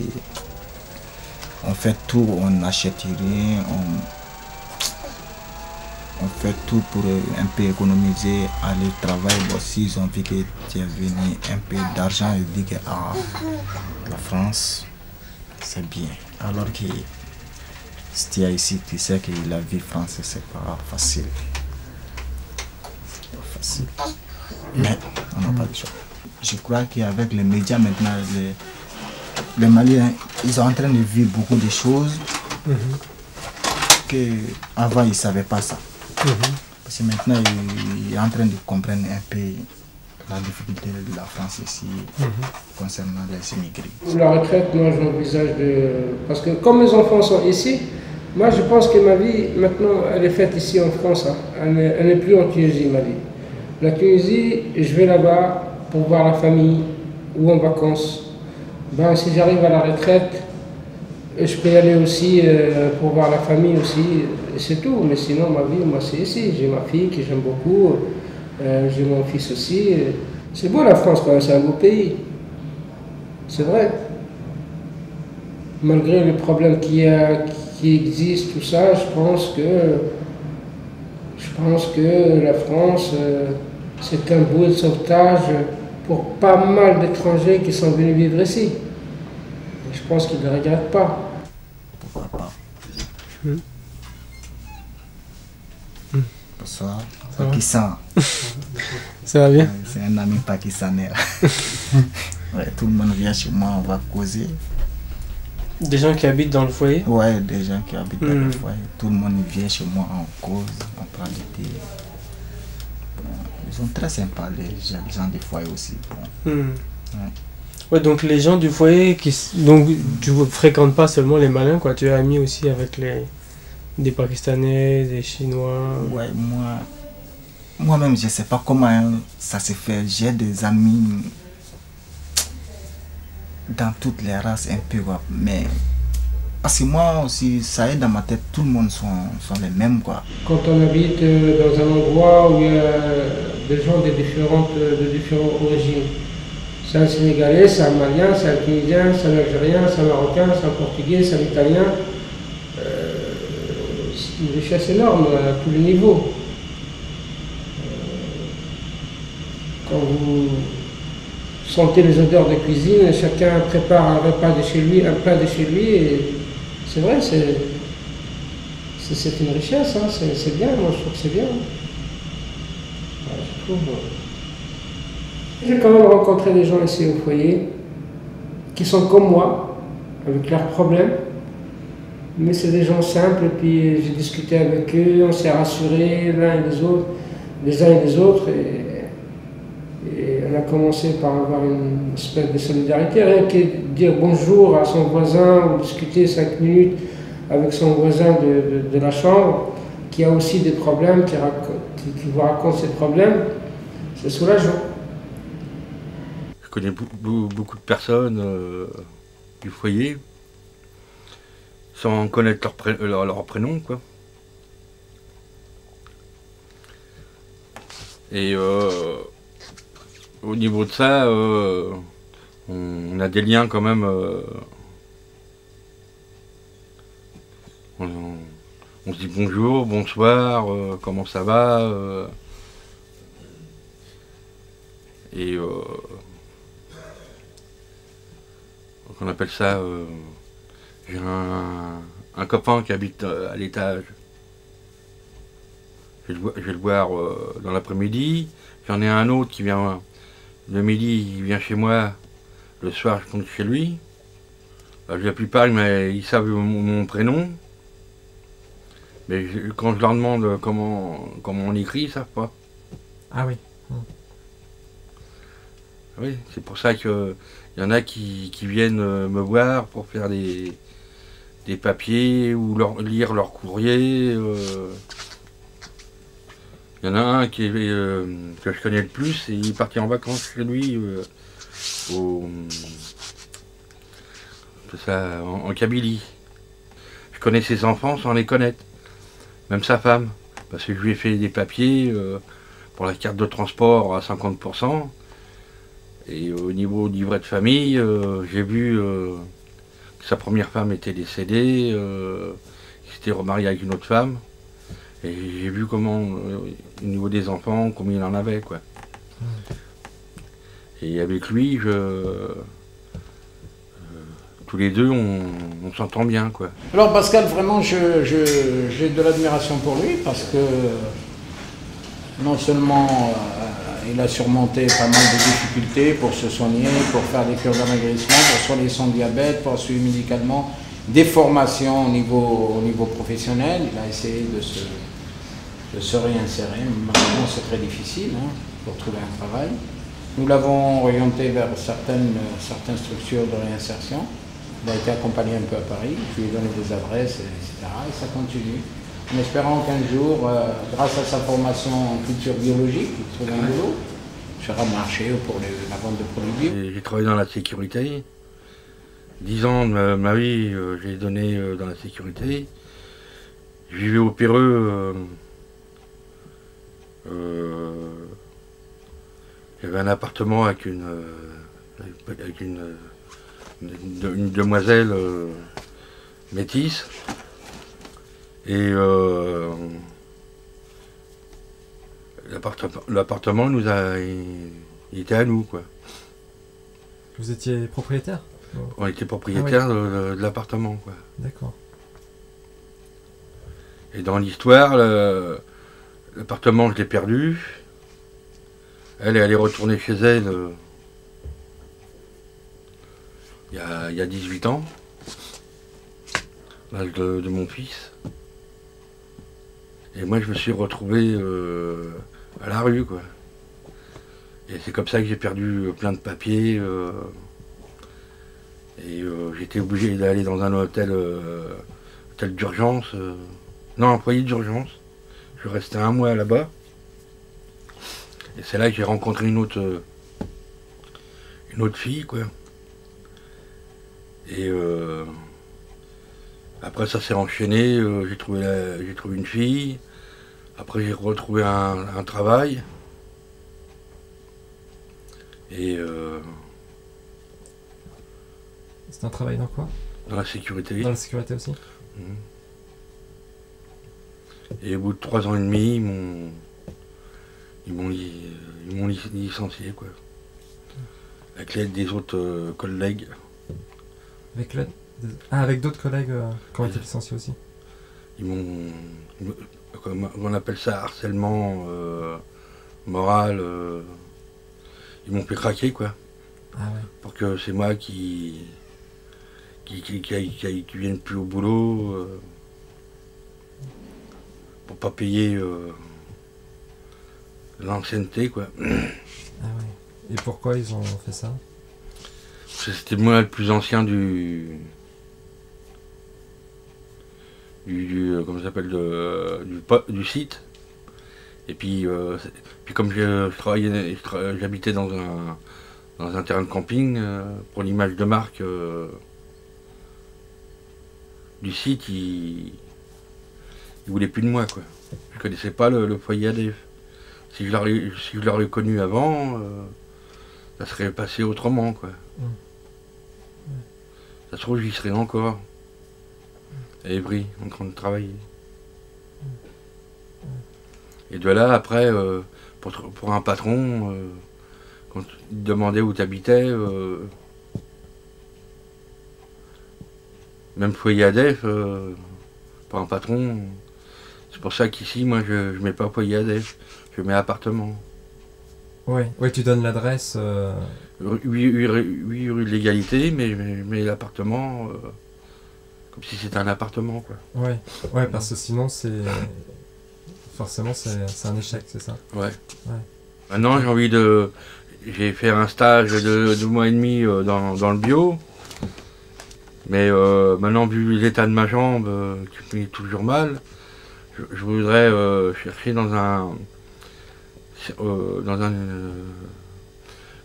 qu'on fait tout, on n'achète rien, on fait tout pour un peu économiser, aller travailler. Bon, s'ils ont vu que tu es venu un peu d'argent, ils disent que la France, c'est bien. Alors que si tu es ici, tu sais que la vie française, c'est pas facile. Mais on n'a pas de choix. Je crois qu'avec les médias maintenant, les Maliens, ils sont en train de vivre beaucoup de choses qu'avant ils ne savaient pas ça. Parce que maintenant, ils sont en train de comprendre un peu la difficulté de la France ici concernant les immigrés. La retraite, moi je m'envisage de... Parce que comme mes enfants sont ici, moi je pense que ma vie maintenant elle est faite ici en France. Hein. Elle n'est plus en Tunisie, ma vie. La Tunisie, je vais là-bas pour voir la famille ou en vacances. Ben, si j'arrive à la retraite, je peux y aller aussi pour voir la famille aussi, c'est tout. Mais sinon, ma vie, moi, c'est ici. J'ai ma fille que j'aime beaucoup, j'ai mon fils aussi. C'est beau la France quand même, c'est un beau pays. C'est vrai. Malgré les problèmes qui existent, tout ça, je pense que la France, c'est un bouée de sauvetage pour pas mal d'étrangers qui sont venus vivre ici. Je pense qu'ils ne regrettent pas. Pourquoi pas? Bonsoir. Pakistan. Ça va bien? C'est un ami pakistanais. Ouais, tout le monde vient chez moi, on va causer. Des gens qui habitent dans le foyer? Ouais, des gens qui habitent dans le foyer. Tout le monde vient chez moi, on cause, on prend du thé. Bon, ils sont très sympas, les gens du foyer aussi. Bon. Ouais, donc les gens du foyer, donc tu ne fréquentes pas seulement les Maliens, quoi. Tu es ami aussi avec des Pakistanais, des Chinois. Ouais, moi-même, je ne sais pas comment ça se fait. J'ai des amis dans toutes les races un peu, quoi. Mais parce que moi aussi, ça est dans ma tête, tout le monde sont les mêmes, quoi. Quand on habite dans un endroit où il y a des gens de différentes origines, c'est un Sénégalais, c'est un Malien, c'est un Tunisien, c'est un Algérien, c'est un Marocain, c'est un Portugais, c'est un Italien. une richesse énorme à tous les niveaux. Quand vous sentez les odeurs de cuisine, chacun prépare un repas de chez lui, un plat de chez lui, et c'est vrai, c'est une richesse, hein, c'est bien, moi je trouve que c'est bien. Ouais, je trouve. J'ai quand même rencontré des gens ici au foyer qui sont comme moi, avec leurs problèmes, mais c'est des gens simples, et puis j'ai discuté avec eux, on s'est rassurés les uns et les autres, et on a commencé par avoir une espèce de solidarité, rien que dire bonjour à son voisin, ou discuter 5 minutes avec son voisin de la chambre, qui a aussi des problèmes, qui vous raconte ses problèmes, c'est soulageant. Je connais beaucoup de personnes du foyer, sans connaître leur prénom, quoi. Et au niveau de ça, on a des liens quand même. On se dit bonjour, bonsoir, comment ça va, et on appelle ça. J'ai un copain qui habite à l'étage. Je vais le voir dans l'après-midi. J'en ai un autre qui vient le midi, il vient chez moi. Le soir, je compte chez lui. La plupart, ils savent mon prénom. Mais quand je leur demande comment on écrit, ils ne savent pas. Ah oui. Oui, c'est pour ça qu'il y en a qui viennent me voir pour faire des papiers ou lire leur courrier. Il y en a un que je connais le plus et il est parti en vacances chez lui en Kabylie. Je connais ses enfants sans les connaître, même sa femme, parce que je lui ai fait des papiers pour la carte de transport à 50%. Et au niveau du livret de famille, j'ai vu que sa première femme était décédée, qu'il s'était remarié avec une autre femme. Et j'ai vu comment, au niveau des enfants, combien il en avait, quoi. Et avec lui, tous les deux, on s'entend bien, quoi. Alors Pascal, vraiment, j'ai de l'admiration pour lui, parce que non seulement il a surmonté pas mal de difficultés pour se soigner, pour faire des cures d'amaigrissement, pour soigner son diabète, pour suivre médicalement, des formations au niveau professionnel. Il a essayé de se réinsérer. Maintenant, c'est très difficile pour trouver un travail. Nous l'avons orienté vers certaines structures de réinsertion. Il a été accompagné un peu à Paris, je lui ai donné des adresses, etc. Et ça continue. En espérant qu'un jour, grâce à sa formation en culture biologique, il trouve un boulot, fera marcher pour la vente de produits bio. J'ai travaillé dans la sécurité. 10 ans de ma vie, j'ai donné dans la sécurité. Je vivais au Péreux. J'avais un appartement avec une demoiselle métisse. Et l'appartement il était à nous, quoi. Vous étiez propriétaire? On était propriétaire de l'appartement, quoi. D'accord. Et dans l'histoire, l'appartement, je l'ai perdu. Elle est retournée chez elle il y a 18 ans, l'âge de mon fils. Et moi, je me suis retrouvé à la rue, quoi. Et c'est comme ça que j'ai perdu plein de papiers. Et j'étais obligé d'aller dans un hôtel d'urgence. Non, un foyer d'urgence. Je restais 1 mois là-bas. Et c'est là que j'ai rencontré une autre fille, quoi. Et après, ça s'est enchaîné. J'ai trouvé une fille. Après, j'ai retrouvé un travail. Et c'est un travail dans quoi? Dans la sécurité. Dans la sécurité aussi. Et au bout de 3 ans et demi, ils m'ont licencié, quoi. Avec l'aide des autres collègues. Avec d'autres collègues qui ont été licenciés aussi. Ils m'ont... on appelle ça harcèlement moral. Ils m'ont fait craquer, quoi. Ah ouais. Pour que c'est moi qui vienne plus au boulot. Pour pas payer l'ancienneté, quoi. Ah ouais. Et pourquoi ils ont fait ça? C'était moi le plus ancien du comment ça s'appelle, du site. Et puis comme j'habitais dans un terrain de camping, pour l'image de marque du site, ils voulaient plus de moi, quoi. Je connaissais pas le foyer ADF. Si je l'aurais connu avant, ça serait passé autrement, quoi. Ça se trouve, j'y serais encore. À Évry, en train de travailler. Et de là, après, pour un patron, quand il te demandait où tu habitais, même foyer ADF, pour un patron, c'est pour ça qu'ici, moi, je mets pas foyer ADF, je mets appartement. Ouais, tu donnes l'adresse. 8 rue de l'Égalité, mais l'appartement, comme si c'était un appartement, quoi. Ouais, parce que sinon, forcément, c'est un échec, c'est ça? Ouais. Maintenant, j'ai fait un stage de 2 mois et demi dans le bio. Mais maintenant, vu l'état de ma jambe, qui me fait toujours mal, je voudrais chercher dans un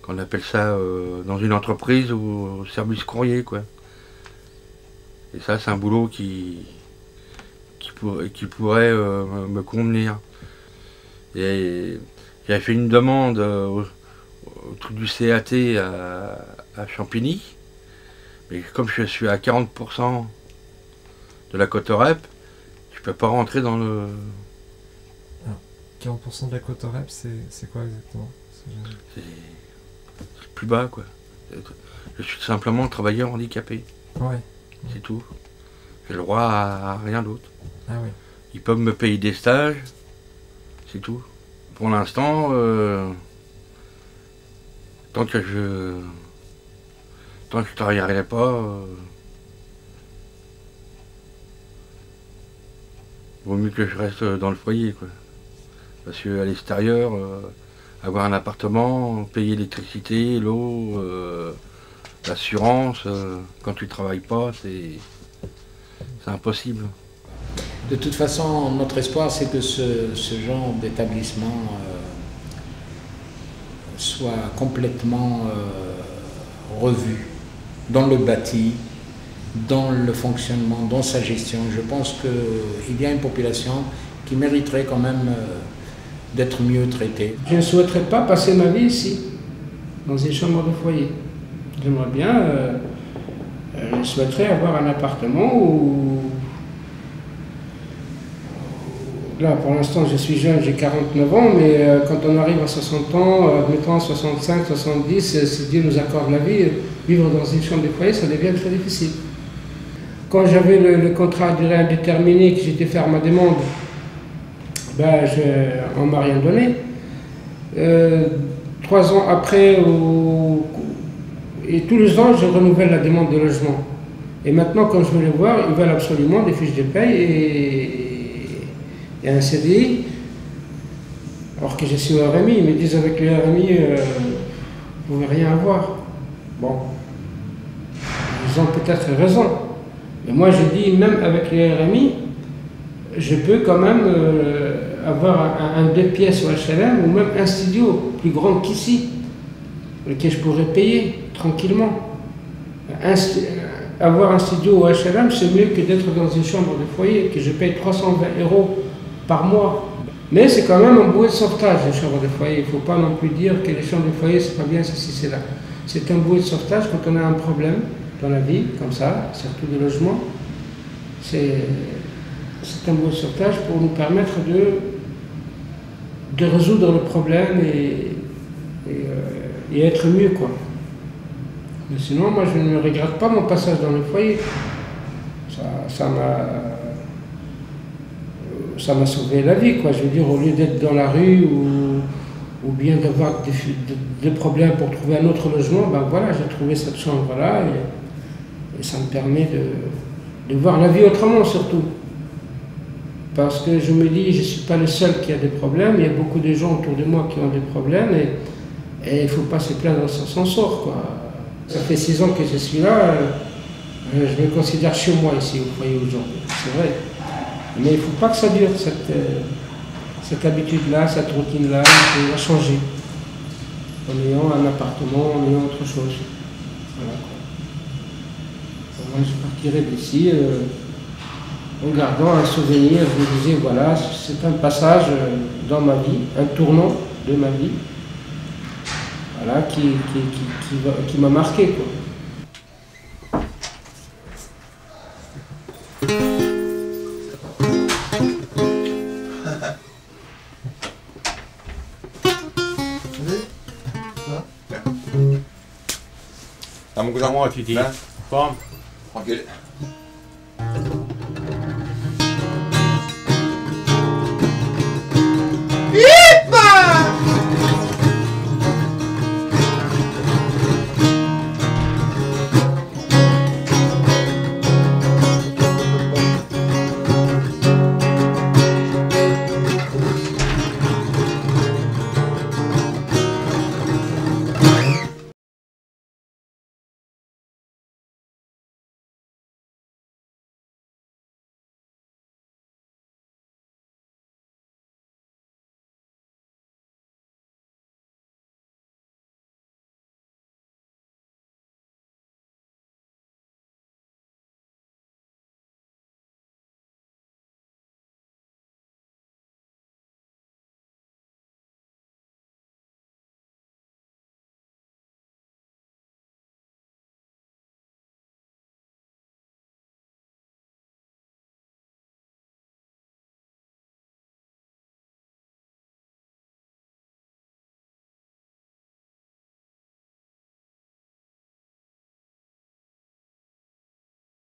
qu'on appelle ça, dans une entreprise ou au service courrier, quoi. Et ça, c'est un boulot qui pourrait me convenir. Et j'avais fait une demande au truc du CAT à Champigny, mais comme je suis à 40% de la Cotorep, je peux pas rentrer dans le... 40% de la Cotorep, c'est quoi exactement? C'est plus bas, quoi. Je suis simplement travailleur handicapé. Ouais. C'est tout. J'ai le droit à rien d'autre. Ah oui. Ils peuvent me payer des stages, c'est tout. Pour l'instant, tant que je travaillerai pas, vaut mieux que je reste dans le foyer, quoi. Parce qu'à l'extérieur, avoir un appartement, payer l'électricité, l'eau, l'assurance, quand tu travailles pas, c'est impossible. De toute façon, notre espoir, c'est que ce genre d'établissement soit complètement revu dans le bâti, dans le fonctionnement, dans sa gestion. Je pense qu'il y a une population qui mériterait quand même d'être mieux traitée. Je ne souhaiterais pas passer ma vie ici, dans une chambre de foyer. J'aimerais bien, je souhaiterais avoir un appartement où... Là, pour l'instant, je suis jeune, j'ai 49 ans, mais quand on arrive à 60 ans, admettons 65, 70, si Dieu nous accorde la vie, vivre dans une chambre de foyer, ça devient très difficile. Quand j'avais le contrat à durée indéterminée, que j'étais faire ma demande, ben, on ne m'a rien donné. 3 ans après, et tous les ans, je renouvelle la demande de logement. Et maintenant, quand je veux les voir, ils veulent absolument des fiches de paye et un CDI, alors que je suis au RMI. Ils me disent avec le RMI, vous ne pouvez rien avoir. Bon, ils ont peut-être raison. Mais moi, je dis, même avec le RMI, je peux quand même avoir un 2 pièces au HLM ou même un studio plus grand qu'ici, lequel je pourrais payer tranquillement. Avoir un studio au HLM, c'est mieux que d'être dans une chambre de foyer, que je paye 320 € par mois. Mais c'est quand même un bouée de sauvetage, les chambres de foyer. Il ne faut pas non plus dire que les chambres de foyer, c'est pas bien, ceci, c'est là. C'est un bouée de sauvetage quand on a un problème dans la vie, comme ça, surtout de logement. certains bouées de sauvetage pour nous permettre de résoudre le problème et être mieux, quoi. Mais sinon, moi, je ne regrette pas mon passage dans le foyer. Ça m'a sauvé la vie, quoi. Je veux dire, au lieu d'être dans la rue ou bien d'avoir des problèmes pour trouver un autre logement, ben voilà, j'ai trouvé cette chambre-là et ça me permet de voir la vie autrement, surtout. Parce que je me dis, je ne suis pas le seul qui a des problèmes, il y a beaucoup de gens autour de moi qui ont des problèmes et il ne faut pas se plaindre, ça s'en sort, quoi. Ça fait 6 ans que je suis là, je me considère chez moi ici au foyer aujourd'hui, c'est vrai. Mais il ne faut pas que ça dure, cette habitude-là, cette routine-là, il faut la changer. En ayant un appartement, en ayant autre chose. Voilà, quoi. Moi, je partirai d'ici en gardant un souvenir, je me disais, voilà, c'est un passage dans ma vie, un tournant de ma vie, voilà, qui m'a marqué, quoi. Comment tu dis? Forme. Tranquille.